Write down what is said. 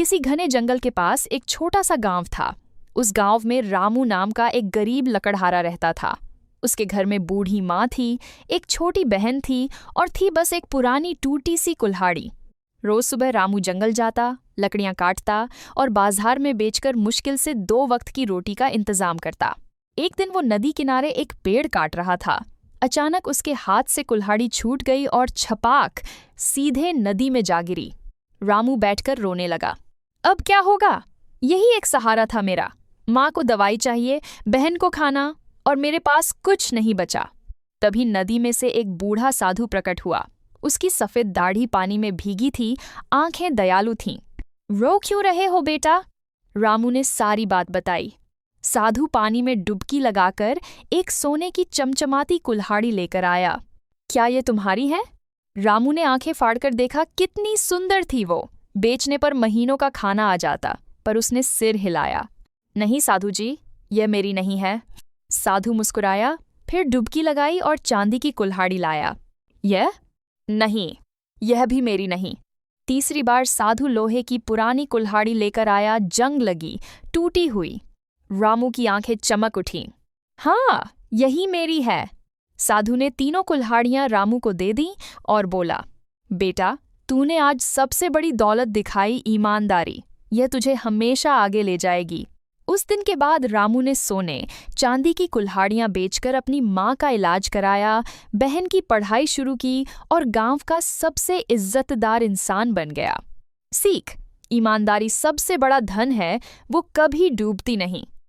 किसी घने जंगल के पास एक छोटा सा गांव था। उस गांव में रामू नाम का एक गरीब लकड़हारा रहता था। उसके घर में बूढ़ी माँ थी, एक छोटी बहन थी और थी बस एक पुरानी टूटी सी कुल्हाड़ी। रोज सुबह रामू जंगल जाता, लकड़ियां काटता और बाजार में बेचकर मुश्किल से 2 वक्त की रोटी का इंतजाम करता। एक दिन वो नदी किनारे एक पेड़ काट रहा था। अचानक उसके हाथ से कुल्हाड़ी छूट गई और छपाक सीधे नदी में जा गिरी। रामू बैठकर रोने लगा। अब क्या होगा? यही एक सहारा था मेरा। माँ को दवाई चाहिए, बहन को खाना, और मेरे पास कुछ नहीं बचा। तभी नदी में से एक बूढ़ा साधु प्रकट हुआ। उसकी सफेद दाढ़ी पानी में भीगी थी, आंखें दयालु थीं। रो क्यों रहे हो बेटा? रामू ने सारी बात बताई। साधु पानी में डुबकी लगाकर एक सोने की चमचमाती कुल्हाड़ी लेकर आया। क्या ये तुम्हारी है? रामू ने आंखें फाड़कर देखा, कितनी सुंदर थी वो। बेचने पर महीनों का खाना आ जाता, पर उसने सिर हिलाया। नहीं साधु जी, यह मेरी नहीं है। साधु मुस्कुराया, फिर डुबकी लगाई और चांदी की कुल्हाड़ी लाया। यह? नहीं, यह भी मेरी नहीं। तीसरी बार साधु लोहे की पुरानी कुल्हाड़ी लेकर आया। जंग लगी, टूटी हुई। रामू की आंखें चमक उठीं। हाँ, यही मेरी है। साधु ने तीनों कुल्हाड़ियां रामू को दे दी और बोला, बेटा, तूने आज सबसे बड़ी दौलत दिखाई, ईमानदारी। यह तुझे हमेशा आगे ले जाएगी। उस दिन के बाद रामू ने सोने, चांदी की कुल्हाड़ियां बेचकर अपनी माँ का इलाज कराया, बहन की पढ़ाई शुरू की और गांव का सबसे इज्जतदार इंसान बन गया। सीख: ईमानदारी सबसे बड़ा धन है, वो कभी डूबती नहीं।